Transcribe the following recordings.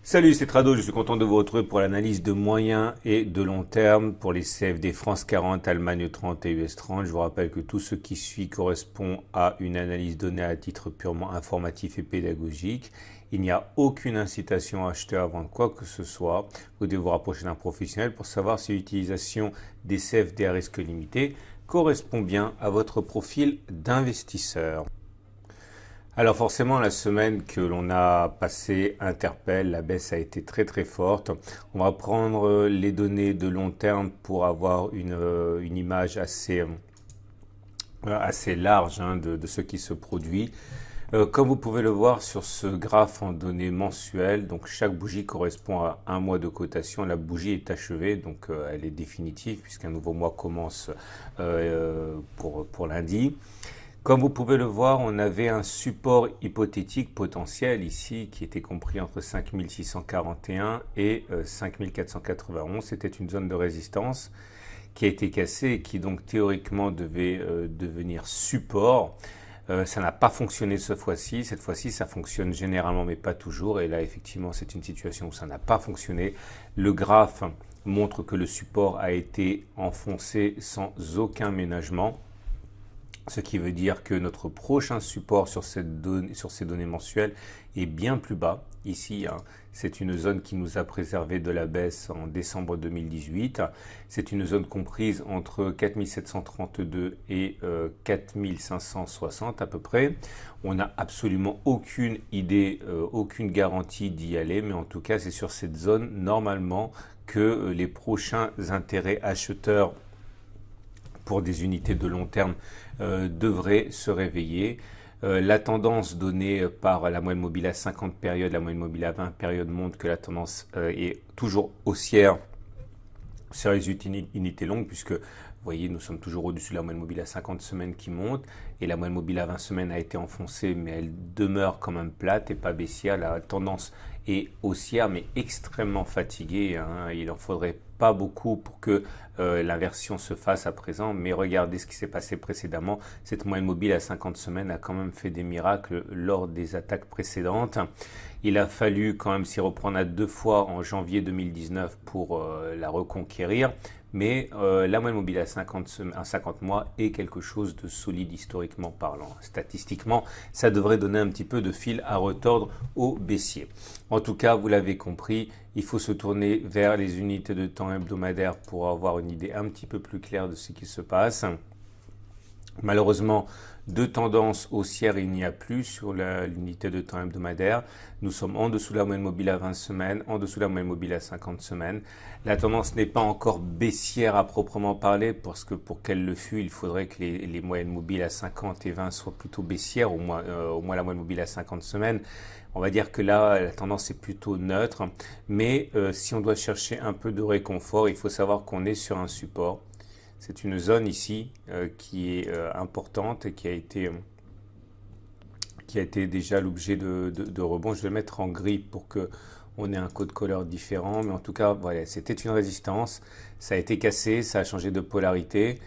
Salut, c'est Trado, je suis content de vous retrouver pour l'analyse de moyen et de long terme pour les CFD France 40, Allemagne 30 et US 30. Je vous rappelle que tout ce qui suit correspond à une analyse donnée à titre purement informatif et pédagogique. Il n'y a aucune incitation à acheter avant quoi que ce soit. Vous devez vous rapprocher d'un professionnel pour savoir si l'utilisation des CFD à risque limité correspond bien à votre profil d'investisseur. Alors forcément, la semaine que l'on a passée interpelle, la baisse a été très très forte. On va prendre les données de long terme pour avoir une image assez large de ce qui se produit. Comme vous pouvez le voir sur ce graphe en données mensuelles, donc chaque bougie correspond à un mois de cotation. La bougie est achevée, donc elle est définitive puisqu'un nouveau mois commence pour lundi. Comme vous pouvez le voir, on avait un support hypothétique potentiel ici qui était compris entre 5641 et 5491. C'était une zone de résistance qui a été cassée et qui donc théoriquement devait devenir support. Ça n'a pas fonctionné cette fois-ci. Cette fois-ci, ça fonctionne généralement, mais pas toujours. Et là, effectivement, c'est une situation où ça n'a pas fonctionné. Le graphe montre que le support a été enfoncé sans aucun ménagement. Ce qui veut dire que notre prochain support sur ces données mensuelles est bien plus bas. Ici, c'est une zone qui nous a préservé de la baisse en décembre 2018. C'est une zone comprise entre 4732 et 4560 à peu près. On n'a absolument aucune idée, aucune garantie d'y aller, mais en tout cas, c'est sur cette zone normalement que les prochains intérêts acheteurs pour des unités de long terme devrait se réveiller. La tendance donnée par la moyenne mobile à 50 périodes, la moyenne mobile à 20 périodes montre que la tendance est toujours haussière sur les unités longues puisque vous voyez, nous sommes toujours au-dessus de la moyenne mobile à 50 semaines qui monte et la moyenne mobile à 20 semaines a été enfoncée mais elle demeure quand même plate et pas baissière. La tendance est haussière mais extrêmement fatiguée. Il en faudrait pas beaucoup pour que l'inversion se fasse à présent, mais regardez ce qui s'est passé précédemment. Cette moyenne mobile à 50 semaines a quand même fait des miracles lors des attaques précédentes. Il a fallu quand même s'y reprendre à 2 fois en janvier 2019 pour la reconquérir, mais la moyenne mobile à 50 mois est quelque chose de solide historiquement parlant. Statistiquement, ça devrait donner un petit peu de fil à retordre au baissier. En tout cas, vous l'avez compris, il faut se tourner vers les unités de temps hebdomadaires pour avoir une idée un petit peu plus claire de ce qui se passe. Malheureusement, de tendance haussière, il n'y a plus sur l'unité de temps hebdomadaire. Nous sommes en dessous de la moyenne mobile à 20 semaines, en dessous de la moyenne mobile à 50 semaines. La tendance n'est pas encore baissière à proprement parler, parce que pour qu'elle le fût, il faudrait que les moyennes mobiles à 50 et 20 soient plutôt baissières, au moins la moyenne mobile à 50 semaines. On va dire que là, la tendance est plutôt neutre. Mais si on doit chercher un peu de réconfort, il faut savoir qu'on est sur un support. C'est une zone ici qui est importante et qui a été déjà l'objet de rebond. Je vais le mettre en gris pour que on ait un code couleur différent. Mais en tout cas, voilà, c'était une résistance. Ça a été cassé, ça a changé de polarité.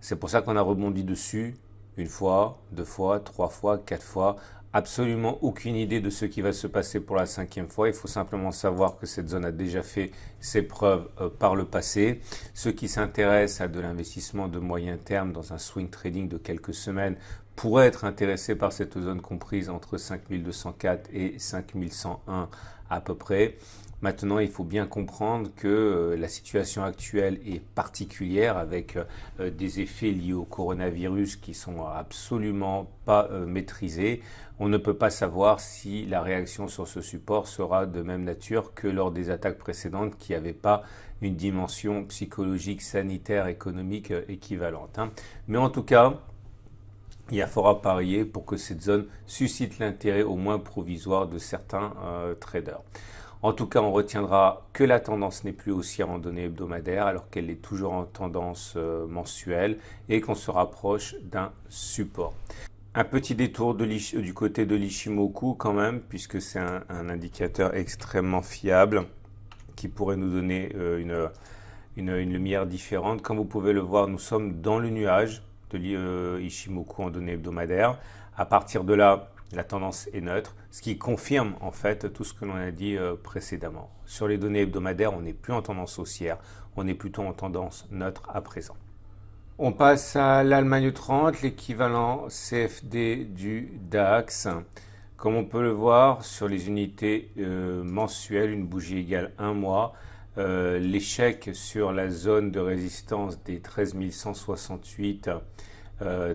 C'est pour ça qu'on a rebondi dessus une fois, 2 fois, 3 fois, 4 fois. Absolument aucune idée de ce qui va se passer pour la 5e fois. Il faut simplement savoir que cette zone a déjà fait ses preuves par le passé. Ceux qui s'intéressent à de l'investissement de moyen terme dans un swing trading de quelques semaines pourraient être intéressés par cette zone comprise entre 5204 et 5101 à peu près. Maintenant, il faut bien comprendre que la situation actuelle est particulière avec des effets liés au coronavirus qui sont absolument pas maîtrisés. On ne peut pas savoir si la réaction sur ce support sera de même nature que lors des attaques précédentes qui n'avaient pas une dimension psychologique, sanitaire, économique équivalente. Mais en tout cas, il y a fort à parier pour que cette zone suscite l'intérêt au moins provisoire de certains traders. En tout cas, on retiendra que la tendance n'est plus haussière en données hebdomadaires alors qu'elle est toujours en tendance mensuelle et qu'on se rapproche d'un support. Un petit détour du côté de l'Ichimoku quand même, puisque c'est un indicateur extrêmement fiable qui pourrait nous donner une lumière différente. Comme vous pouvez le voir, nous sommes dans le nuage de l'Ichimoku en données hebdomadaires. À partir de là, la tendance est neutre, ce qui confirme en fait tout ce que l'on a dit précédemment. Sur les données hebdomadaires, on n'est plus en tendance haussière, on est plutôt en tendance neutre à présent. On passe à l'Allemagne 30, l'équivalent CFD du DAX. Comme on peut le voir sur les unités mensuelles, une bougie égale 1 mois. L'échec sur la zone de résistance des 13 168,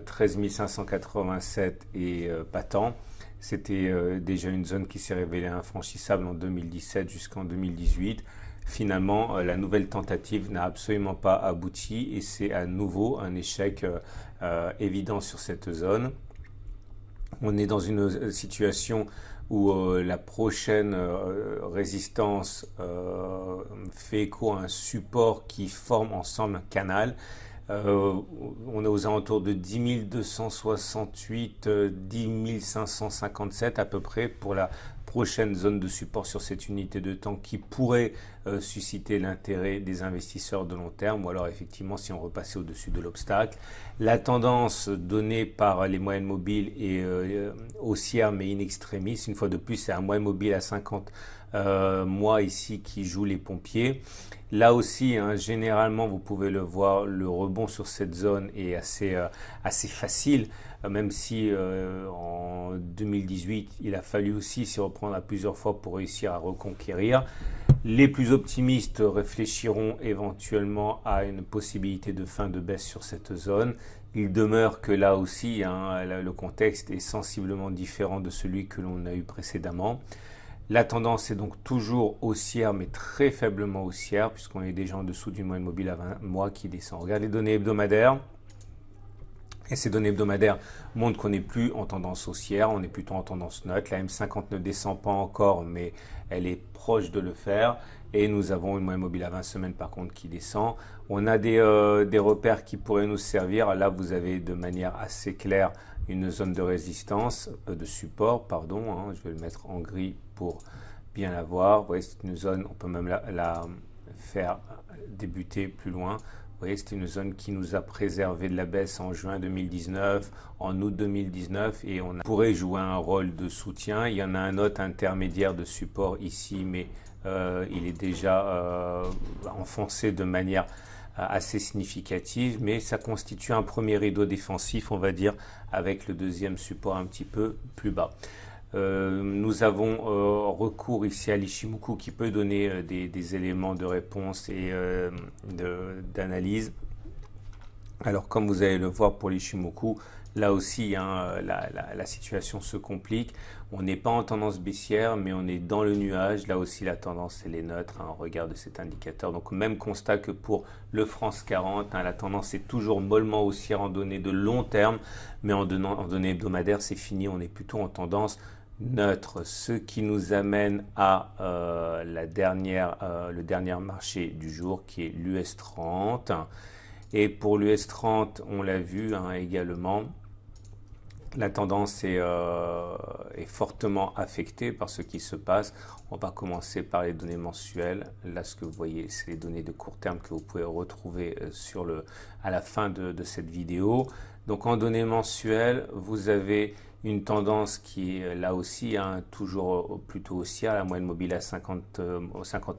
13 587 est patent. C'était déjà une zone qui s'est révélée infranchissable en 2017 jusqu'en 2018. Finalement, la nouvelle tentative n'a absolument pas abouti et c'est à nouveau un échec évident sur cette zone. On est dans une situation où la prochaine résistance fait écho à un support qui forme ensemble un canal. On est aux alentours de 10 268, 10 557 à peu près pour la prochaine zone de support sur cette unité de temps qui pourrait susciter l'intérêt des investisseurs de long terme ou alors effectivement si on repassait au-dessus de l'obstacle. La tendance donnée par les moyennes mobiles est haussière mais in extremis. Une fois de plus, c'est un moyen mobile à 50 mois ici qui joue les pompiers. Là aussi, hein, généralement, vous pouvez le voir, le rebond sur cette zone est assez facile, même si en 2018, il a fallu aussi s'y reprendre à plusieurs fois pour réussir à reconquérir. Les plus optimistes réfléchiront éventuellement à une possibilité de fin de baisse sur cette zone. Il demeure que là aussi, hein, le contexte est sensiblement différent de celui que l'on a eu précédemment. La tendance est donc toujours haussière, mais très faiblement haussière, puisqu'on est déjà en dessous d'une moyenne mobile à 20 mois qui descend. Regardez les données hebdomadaires. Et ces données hebdomadaires montrent qu'on n'est plus en tendance haussière, on est plutôt en tendance neutre. La M50 ne descend pas encore, mais elle est proche de le faire. Et nous avons une moyenne mobile à 20 semaines par contre qui descend. On a des repères qui pourraient nous servir. Là, vous avez de manière assez claire une zone de résistance, de support, pardon. Hein, je vais le mettre en gris pour bien la voir. Vous voyez, c'est une zone, on peut même la faire débuter plus loin. Vous voyez, c'est une zone qui nous a préservé de la baisse en juin 2019, en août 2019 et on pourrait jouer un rôle de soutien. Il y en a un autre intermédiaire de support ici, mais il est déjà enfoncé de manière assez significative, mais ça constitue un premier rideau défensif, on va dire, avec le deuxième support un petit peu plus bas. Nous avons recours ici à l'Ichimoku qui peut donner des éléments de réponse et d'analyse. Alors comme vous allez le voir pour l'Ichimoku, là aussi hein, la situation se complique. On n'est pas en tendance baissière mais on est dans le nuage. Là aussi la tendance elle est neutre hein, au regard de cet indicateur. Donc même constat que pour le France 40, hein, la tendance est toujours mollement haussière en données de long terme, mais en données hebdomadaires c'est fini, on est plutôt en tendance neutre, ce qui nous amène à le dernier marché du jour qui est l'US 30. Et pour l'US 30, on l'a vu hein, également, la tendance est fortement affectée par ce qui se passe. On va commencer par les données mensuelles. Là, ce que vous voyez, c'est les données de court terme que vous pouvez retrouver à la fin de cette vidéo. Donc en données mensuelles, vous avez une tendance qui est là aussi hein, toujours plutôt haussière. La moyenne mobile à 50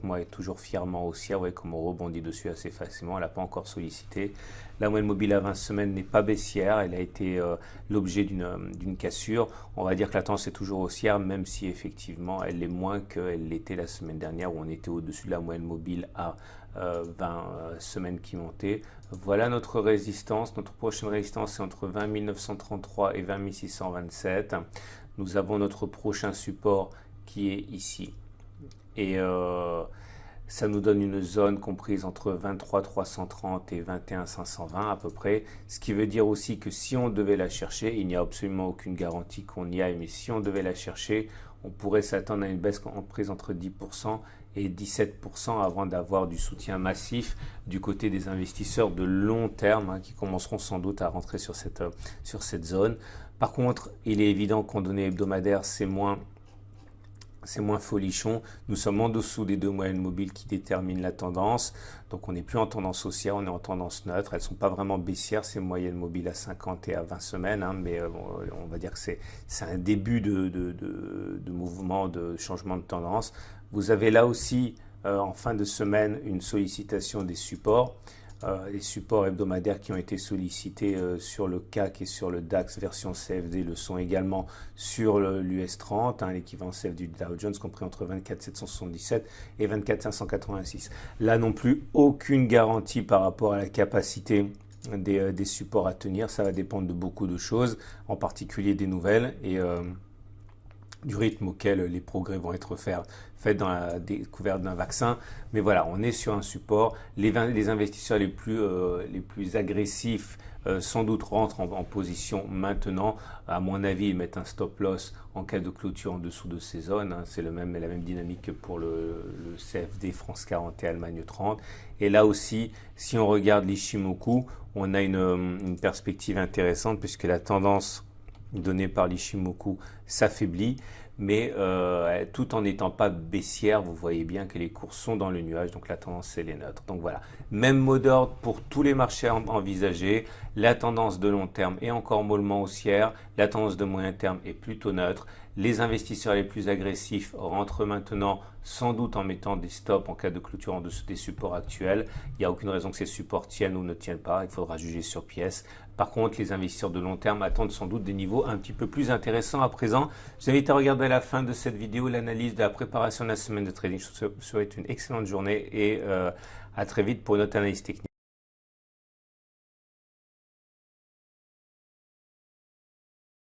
mois est toujours fièrement haussière. Vous voyez comme on rebondit dessus assez facilement. Elle n'a pas encore sollicité. La moyenne mobile à 20 semaines n'est pas baissière. Elle a été l'objet d'une cassure. On va dire que la tendance est toujours haussière, même si effectivement elle l'est moins qu'elle l'était la semaine dernière où on était au-dessus de la moyenne mobile à 20 semaines qui montaient. Voilà notre résistance. Notre prochaine résistance est entre 20 933 et 20 627. Nous avons notre prochain support qui est ici. Et ça nous donne une zone comprise entre 23 330 et 21 520 à peu près. Ce qui veut dire aussi que si on devait la chercher, il n'y a absolument aucune garantie qu'on y aille, mais si on devait la chercher, on pourrait s'attendre à une baisse comprise entre 10% et 17% avant d'avoir du soutien massif du côté des investisseurs de long terme hein, qui commenceront sans doute à rentrer sur cette zone. Par contre, il est évident qu'en données hebdomadaires, c'est moins c'est moins folichon. Nous sommes en dessous des deux moyennes mobiles qui déterminent la tendance. Donc on n'est plus en tendance haussière, on est en tendance neutre. Elles ne sont pas vraiment baissières, ces moyennes mobiles à 50 et à 20 semaines. Mais bon, on va dire que c'est un début de mouvement, de changement de tendance. Vous avez là aussi, en fin de semaine, une sollicitation des supports. Les supports hebdomadaires qui ont été sollicités sur le CAC et sur le DAX version CFD le sont également sur l'US 30, l'équivalent CFD du Dow Jones, compris entre 24 777 et 24 586. Là non plus, aucune garantie par rapport à la capacité des supports à tenir. Ça va dépendre de beaucoup de choses, en particulier des nouvelles et du rythme auquel les progrès vont être faits dans la découverte d'un vaccin. Mais voilà, on est sur un support. Les investisseurs les plus agressifs sans doute rentrent en position maintenant. À mon avis, ils mettent un stop loss en cas de clôture en dessous de ces zones. C'est la même dynamique que pour le CFD France 40 et Allemagne 30. Et là aussi, si on regarde l'Ishimoku, on a une perspective intéressante puisque la tendance donnée par l'Ishimoku s'affaiblit, mais tout en n'étant pas baissière, vous voyez bien que les cours sont dans le nuage, donc la tendance elle est neutre. Donc voilà, même mot d'ordre pour tous les marchés envisagés. La tendance de long terme est encore mollement haussière, la tendance de moyen terme est plutôt neutre. Les investisseurs les plus agressifs rentrent maintenant, sans doute en mettant des stops en cas de clôture en dessous des supports actuels. Il n'y a aucune raison que ces supports tiennent ou ne tiennent pas, il faudra juger sur pièce. Par contre, les investisseurs de long terme attendent sans doute des niveaux un petit peu plus intéressants à présent. Je vous invite à regarder à la fin de cette vidéo l'analyse de la préparation de la semaine de trading. Je vous souhaite une excellente journée et à très vite pour une autre analyse technique.